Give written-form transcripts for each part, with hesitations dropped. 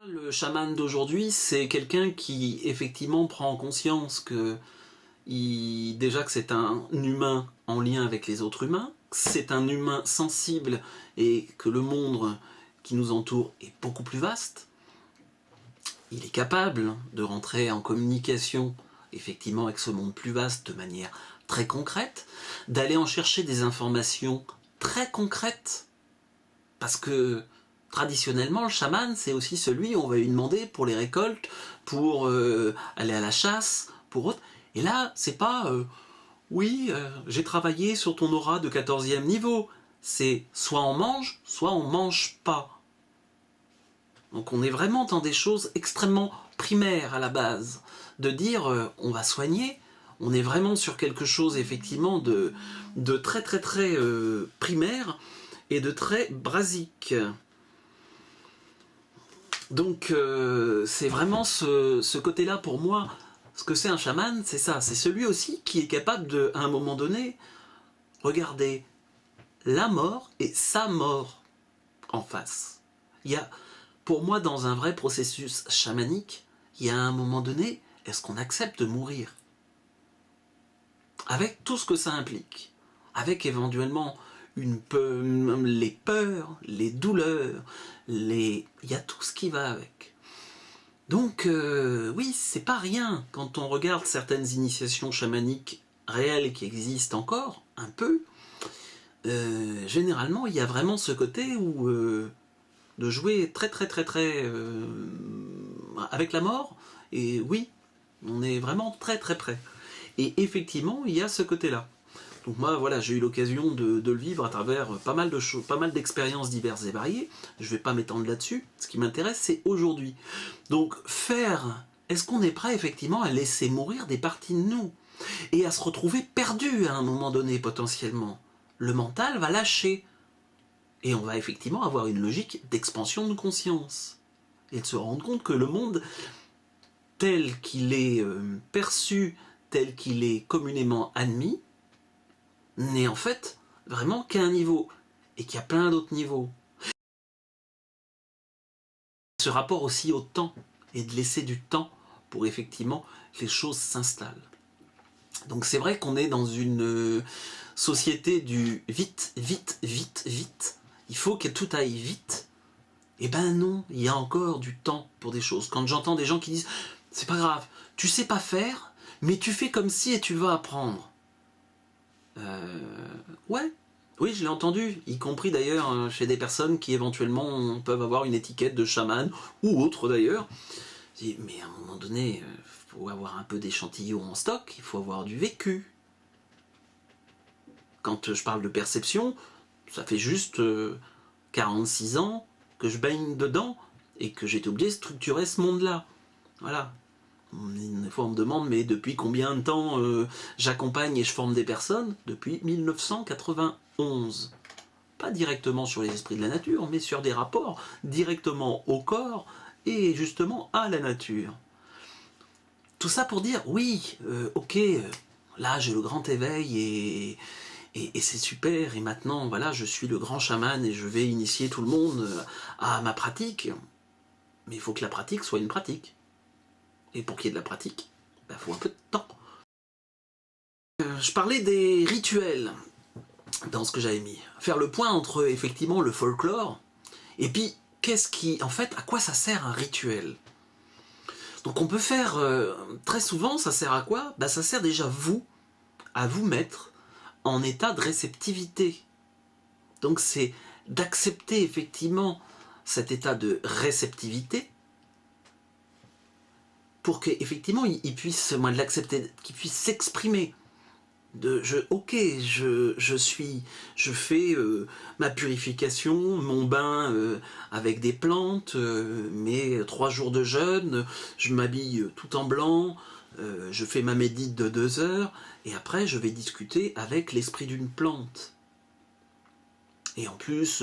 Le chaman d'aujourd'hui, c'est quelqu'un qui effectivement prend conscience que déjà que c'est un humain en lien avec les autres humains, c'est un humain sensible et que le monde qui nous entoure est beaucoup plus vaste. Il est capable de rentrer en communication effectivement avec ce monde plus vaste de manière très concrète, d'aller en chercher des informations très concrètes, parce que traditionnellement, le chaman, c'est aussi celui où on va lui demander pour les récoltes, pour aller à la chasse, pour autre. Et là, c'est pas oui, j'ai travaillé sur ton aura de 14e niveau. C'est soit on mange pas. Donc on est vraiment dans des choses extrêmement primaires à la base. De dire on va soigner, on est vraiment sur quelque chose effectivement de très très très primaire et de très basique. Donc c'est vraiment ce côté-là pour moi. Ce que c'est un chaman, c'est ça. C'est celui aussi qui est capable de, à un moment donné, regarder la mort et sa mort en face. Il y a, pour moi, dans un vrai processus chamanique, il y a un moment donné, est-ce qu'on accepte de mourir? Avec tout ce que ça implique. Avec éventuellement les peurs, les douleurs, il y a tout ce qui va avec. Donc oui, c'est pas rien quand on regarde certaines initiations chamaniques réelles qui existent encore, un peu. Généralement, il y a vraiment ce côté où de jouer très très très très avec la mort, et oui, on est vraiment très très près. Et effectivement, il y a ce côté-là. Donc moi, voilà, j'ai eu l'occasion de le vivre à travers pas mal de choses, pas mal d'expériences diverses et variées. Je ne vais pas m'étendre là-dessus. Ce qui m'intéresse, c'est aujourd'hui. Donc est-ce qu'on est prêt effectivement à laisser mourir des parties de nous et à se retrouver perdu à un moment donné potentiellement? Le mental va lâcher et on va effectivement avoir une logique d'expansion de conscience et de se rendre compte que le monde tel qu'il est perçu, tel qu'il est communément admis, n'est en fait vraiment qu'à un niveau, et qu'il y a plein d'autres niveaux. Ce rapport aussi au temps, et de laisser du temps pour effectivement que les choses s'installent. Donc c'est vrai qu'on est dans une société du vite, vite, vite, vite. Il faut que tout aille vite. Eh ben non, il y a encore du temps pour des choses. Quand j'entends des gens qui disent « c'est pas grave, tu sais pas faire, mais tu fais comme si et tu vas apprendre ». Ouais, oui, je l'ai entendu, y compris d'ailleurs chez des personnes qui éventuellement peuvent avoir une étiquette de chaman, ou autre d'ailleurs. Mais à un moment donné, il faut avoir un peu d'échantillon en stock, il faut avoir du vécu. Quand je parle de perception, ça fait juste 46 ans que je baigne dedans et que j'ai été obligé de structurer ce monde-là. Voilà. Des fois on me demande mais depuis combien de temps j'accompagne et je forme des personnes? Depuis 1991. Pas directement sur les esprits de la nature, mais sur des rapports directement au corps et justement à la nature. Tout ça pour dire oui, ok, là j'ai le grand éveil et c'est super, et maintenant voilà, je suis le grand chaman et je vais initier tout le monde à ma pratique. Mais il faut que la pratique soit une pratique. Et pour qu'il y ait de la pratique, il faut un peu de temps. Je parlais des rituels dans ce que j'avais mis. Faire le point entre effectivement le folklore et puis en fait, à quoi ça sert un rituel? Donc on peut faire, très souvent, ça sert à quoi? Ça sert déjà à vous mettre en état de réceptivité. Donc c'est d'accepter effectivement cet état de réceptivité pour qu'effectivement il puisse, moi de l'accepter, qu'il puisse s'exprimer. Je fais ma purification, mon bain avec des plantes, mes 3 jours de jeûne, je m'habille tout en blanc, je fais ma médite de 2 heures, et après je vais discuter avec l'esprit d'une plante. Et en plus,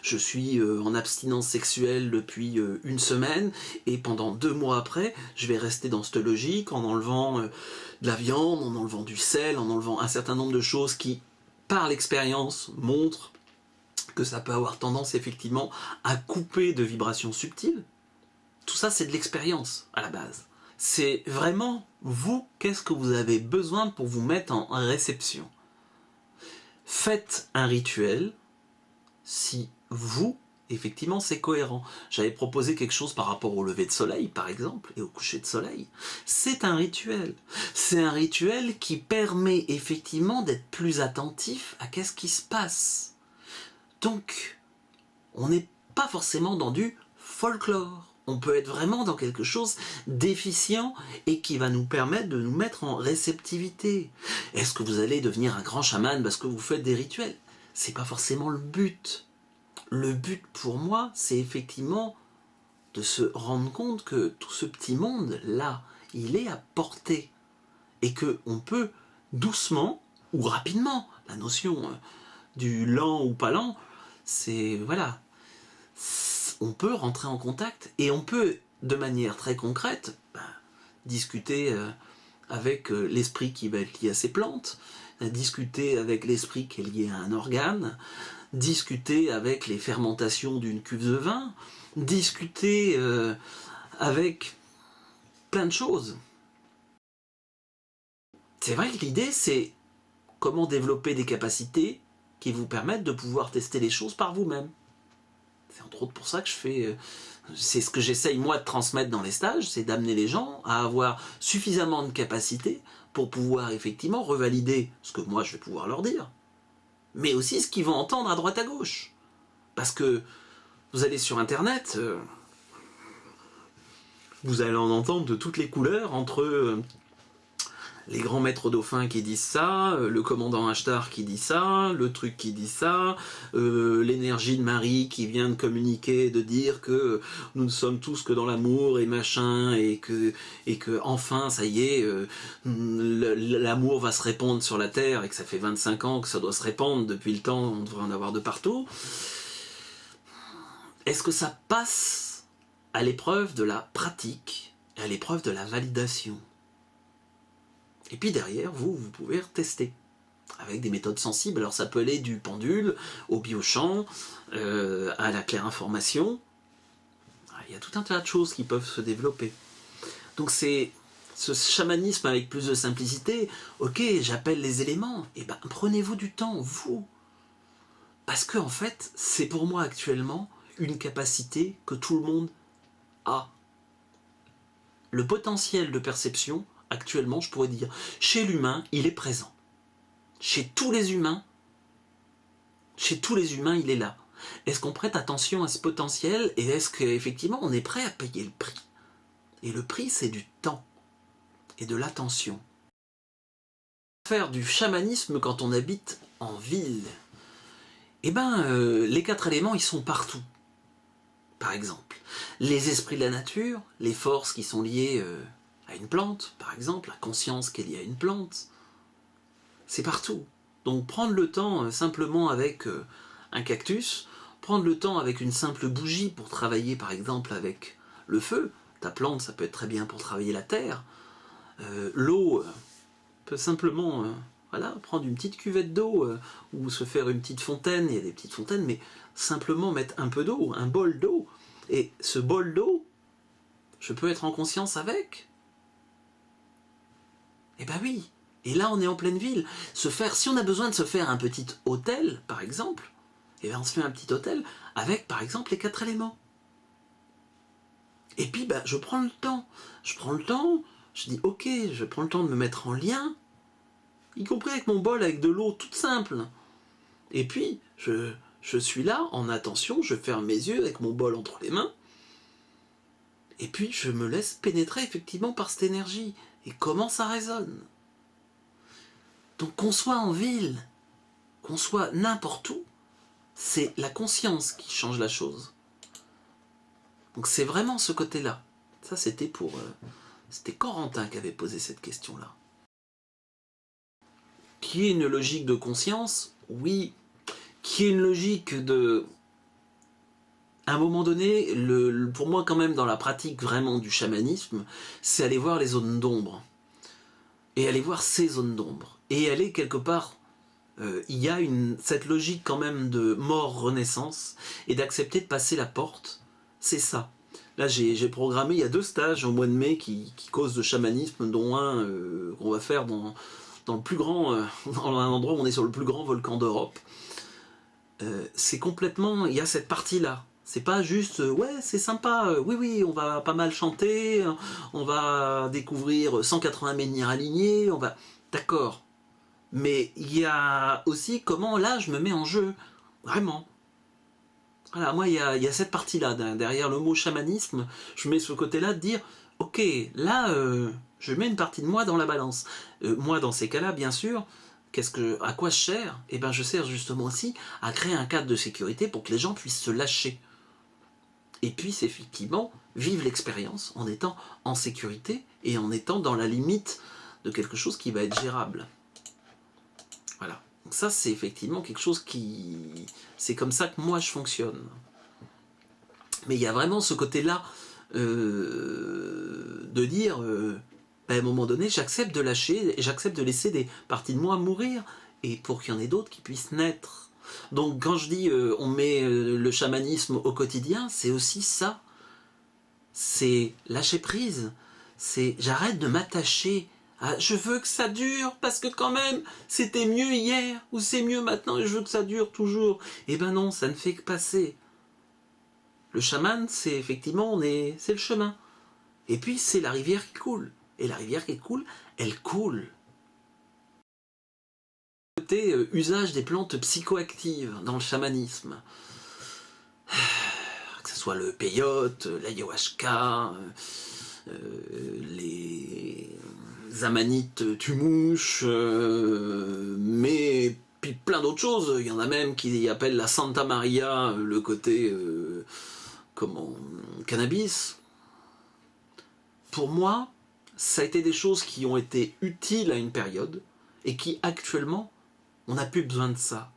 je suis en abstinence sexuelle depuis 1 semaine, et pendant 2 mois après, je vais rester dans cette logique en enlevant de la viande, en enlevant du sel, en enlevant un certain nombre de choses qui par l'expérience, montrent que ça peut avoir tendance effectivement à couper de vibrations subtiles. Tout ça, c'est de l'expérience à la base. C'est vraiment, vous, qu'est-ce que vous avez besoin pour vous mettre en réception. Faites un rituel si vous, effectivement, c'est cohérent. J'avais proposé quelque chose par rapport au lever de soleil, par exemple, et au coucher de soleil. C'est un rituel. C'est un rituel qui permet effectivement d'être plus attentif à qu'est-ce qui se passe. Donc, on n'est pas forcément dans du folklore. On peut être vraiment dans quelque chose d'efficient et qui va nous permettre de nous mettre en réceptivité. Est-ce que vous allez devenir un grand chaman parce que vous faites des rituels? C'est pas forcément le but. Le but pour moi, c'est effectivement de se rendre compte que tout ce petit monde-là, il est à portée. Et qu'on peut doucement ou rapidement, la notion du lent ou pas lent, c'est voilà. On peut rentrer en contact et on peut, de manière très concrète, discuter avec l'esprit qui va être lié à ces plantes, discuter avec l'esprit qui est lié à un organe, discuter avec les fermentations d'une cuve de vin, discuter avec plein de choses. C'est vrai que l'idée, c'est comment développer des capacités qui vous permettent de pouvoir tester les choses par vous-même. C'est entre autres pour ça que je fais... c'est ce que j'essaye moi de transmettre dans les stages, c'est d'amener les gens à avoir suffisamment de capacités pour pouvoir effectivement revalider ce que moi je vais pouvoir leur dire. Mais aussi ce qu'ils vont entendre à droite à gauche. Parce que vous allez sur internet, vous allez en entendre de toutes les couleurs entre... les grands maîtres dauphins qui disent ça, le commandant Ashtar qui dit ça, le truc qui dit ça, l'énergie de Marie qui vient de communiquer, de dire que nous ne sommes tous que dans l'amour et machin, et que enfin, ça y est, l'amour va se répandre sur la Terre, et que ça fait 25 ans que ça doit se répandre, depuis le temps, on devrait en avoir de partout. Est-ce que ça passe à l'épreuve de la pratique, à l'épreuve de la validation ? Et puis derrière, vous pouvez tester avec des méthodes sensibles. Alors ça peut aller du pendule au biochamp, à la claire information. Il y a tout un tas de choses qui peuvent se développer. Donc c'est ce chamanisme avec plus de simplicité. Ok, j'appelle les éléments. Et ben prenez-vous du temps, vous. Parce que en fait, c'est pour moi actuellement une capacité que tout le monde a. Le potentiel de perception, actuellement, je pourrais dire, chez l'humain, il est présent. Chez tous les humains, il est là. Est-ce qu'on prête attention à ce potentiel et est-ce qu'effectivement on est prêt à payer le prix? Et le prix, c'est du temps et de l'attention. Faire du chamanisme quand on habite en ville, eh ben, les 4 éléments, ils sont partout. Par exemple, les esprits de la nature, les forces qui sont liées à une plante, par exemple, la conscience qui est liée à une plante, c'est partout. Donc prendre le temps simplement avec un cactus, prendre le temps avec une simple bougie pour travailler par exemple avec le feu, ta plante ça peut être très bien pour travailler la terre, l'eau peut simplement voilà, prendre une petite cuvette d'eau ou se faire une petite fontaine, il y a des petites fontaines, mais simplement mettre un peu d'eau, un bol d'eau, et ce bol d'eau, je peux être en conscience avec. Eh ben oui, et là on est en pleine ville. Si on a besoin de se faire un petit hôtel, par exemple, eh ben on se fait un petit hôtel avec, par exemple, les 4 éléments. Et puis, ben, je prends le temps, je dis, ok, je prends le temps de me mettre en lien, y compris avec mon bol, avec de l'eau toute simple. Et puis, je suis là, en attention, je ferme mes yeux avec mon bol entre les mains, et puis je me laisse pénétrer effectivement par cette énergie. Et comment ça résonne? Donc qu'on soit en ville, qu'on soit n'importe où, c'est la conscience qui change la chose. Donc c'est vraiment ce côté-là. Ça c'était c'était Corentin qui avait posé cette question-là. Qui est une logique de conscience? Oui. Qui est une logique de... À un moment donné, pour moi quand même dans la pratique vraiment du chamanisme, c'est aller voir les zones d'ombre. Et aller voir ces zones d'ombre. Et aller quelque part il y a cette logique quand même de mort-renaissance et d'accepter de passer la porte. C'est ça. Là, j'ai programmé, il y a 2 stages au mois de mai qui causent de chamanisme, dont un qu'on va faire dans le plus grand, dans un endroit où on est sur le plus grand volcan d'Europe. C'est complètement, il y a cette partie-là. C'est pas juste, ouais, c'est sympa, oui, on va pas mal chanter, on va découvrir 180 menhirs alignés, on va... D'accord. Mais il y a aussi comment, là, je me mets en jeu. Vraiment. Voilà, moi, il y a cette partie-là, derrière le mot chamanisme, je mets ce côté-là de dire, ok, là, je mets une partie de moi dans la balance. Moi, dans ces cas-là, bien sûr, à quoi je sers? Eh bien, je sers justement aussi à créer un cadre de sécurité pour que les gens puissent se lâcher. Et puissent effectivement vivre l'expérience en étant en sécurité et en étant dans la limite de quelque chose qui va être gérable. Voilà. Donc ça, c'est effectivement quelque chose qui... C'est comme ça que moi, je fonctionne. Mais il y a vraiment ce côté-là de dire, à un moment donné, j'accepte de lâcher, j'accepte de laisser des parties de moi mourir, et pour qu'il y en ait d'autres qui puissent naître. Donc quand je dis on met le chamanisme au quotidien, c'est aussi ça. C'est lâcher prise. C'est j'arrête de m'attacher à je veux que ça dure parce que quand même c'était mieux hier ou c'est mieux maintenant et je veux que ça dure toujours. Eh ben non, ça ne fait que passer. Le chaman, c'est effectivement c'est le chemin. Et puis c'est la rivière qui coule. Et la rivière qui coule, elle coule. Côté usage des plantes psychoactives dans le chamanisme. Que ce soit le peyote, l'ayahuasca, les amanites tumouches, mais puis plein d'autres choses. Il y en a même qui appellent la Santa Maria le côté cannabis. Pour moi, ça a été des choses qui ont été utiles à une période et qui actuellement, on n'a plus besoin de ça.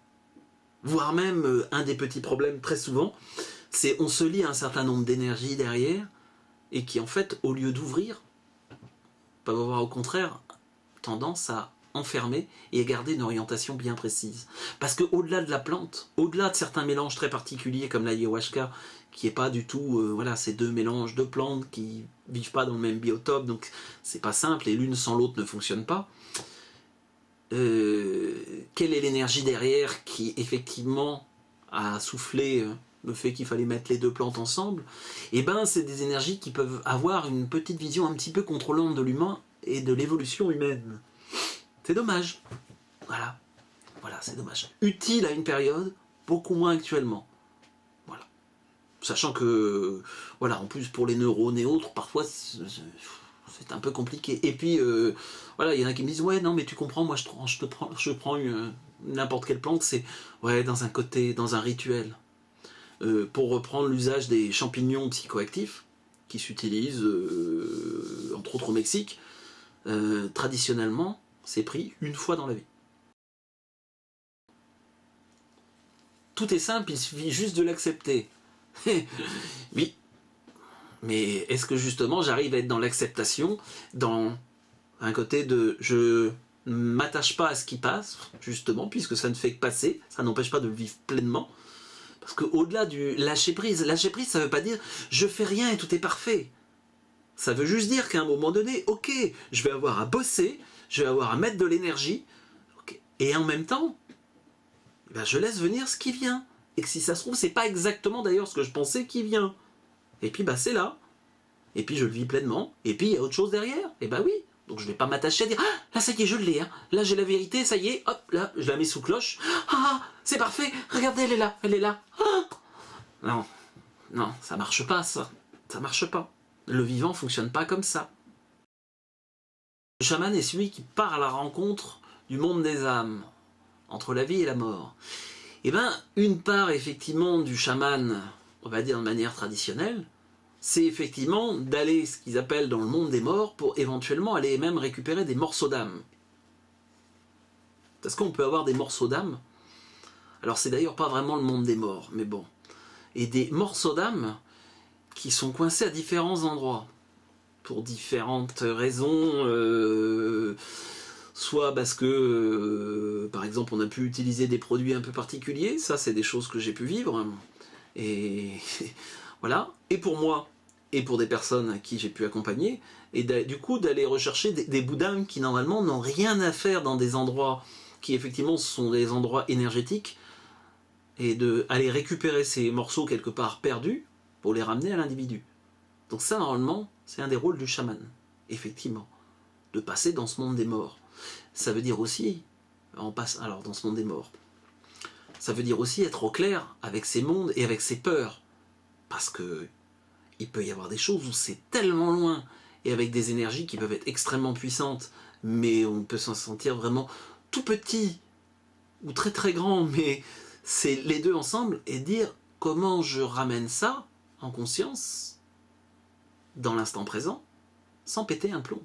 Voire même, un des petits problèmes très souvent, c'est on se lie à un certain nombre d'énergies derrière et qui en fait, au lieu d'ouvrir, peuvent avoir au contraire tendance à enfermer et à garder une orientation bien précise. Parce que au-delà de la plante, au-delà de certains mélanges très particuliers comme l'ayahuasca, qui est pas du tout, voilà, ces 2 mélanges de plantes qui vivent pas dans le même biotope, donc c'est pas simple et l'une sans l'autre ne fonctionne pas. Quelle est l'énergie derrière qui effectivement a soufflé le fait qu'il fallait mettre les 2 plantes ensemble? Et ben c'est des énergies qui peuvent avoir une petite vision un petit peu contrôlante de l'humain et de l'évolution humaine. C'est dommage. Voilà, c'est dommage. Utile à une période, beaucoup moins actuellement. Voilà. Sachant que, voilà, en plus pour les neurones et autres, parfois c'est un peu compliqué. Et puis, voilà, il y en a qui me disent, ouais, non, mais tu comprends, moi je prends n'importe quelle plante, c'est, ouais, dans un rituel. Pour reprendre l'usage des champignons psychoactifs, qui s'utilisent, entre autres au Mexique, traditionnellement, c'est pris une fois dans la vie. Tout est simple, il suffit juste de l'accepter. Oui, mais est-ce que justement j'arrive à être dans l'acceptation, dans un côté de je ne m'attache pas à ce qui passe, justement, puisque ça ne fait que passer, ça n'empêche pas de le vivre pleinement. Parce qu'au-delà du lâcher prise, ça ne veut pas dire je fais rien et tout est parfait. Ça veut juste dire qu'à un moment donné, ok, je vais avoir à bosser, je vais avoir à mettre de l'énergie, okay, et en même temps, ben je laisse venir ce qui vient. Et que si ça se trouve, c'est pas exactement d'ailleurs ce que je pensais qui vient. Et puis bah c'est là. Et puis je le vis pleinement. Et puis il y a autre chose derrière. Et bah oui. Donc je vais pas m'attacher à dire ah là ça y est je l'ai hein. Là j'ai la vérité ça y est hop là je la mets sous cloche ah c'est parfait regardez elle est là ah. Non ça marche pas ça marche pas. Le vivant fonctionne pas comme ça. Le chaman est celui qui part à la rencontre du monde des âmes entre la vie et la mort. Et ben une part effectivement du chaman, on va dire de manière traditionnelle, c'est effectivement d'aller ce qu'ils appellent dans le monde des morts pour éventuellement aller même récupérer des morceaux d'âme. Parce qu'on peut avoir des morceaux d'âme. Alors c'est d'ailleurs pas vraiment le monde des morts, mais bon. Et des morceaux d'âme qui sont coincés à différents endroits. Pour différentes raisons, soit parce que, par exemple, on a pu utiliser des produits un peu particuliers, ça c'est des choses que j'ai pu vivre, et voilà, et pour moi, et pour des personnes à qui j'ai pu accompagner, et du coup d'aller rechercher des bouts d'âme qui normalement n'ont rien à faire dans des endroits qui effectivement sont des endroits énergétiques, et d'aller récupérer ces morceaux quelque part perdus pour les ramener à l'individu. Donc ça normalement c'est un des rôles du chaman, effectivement, de passer dans ce monde des morts. Ça veut dire aussi, alors dans ce monde des morts, ça veut dire aussi être au clair avec ces mondes et avec ses peurs, parce que il peut y avoir des choses où c'est tellement loin, et avec des énergies qui peuvent être extrêmement puissantes, mais on peut s'en sentir vraiment tout petit, ou très très grand, mais c'est les deux ensemble, et dire comment je ramène ça en conscience, dans l'instant présent, sans péter un plomb.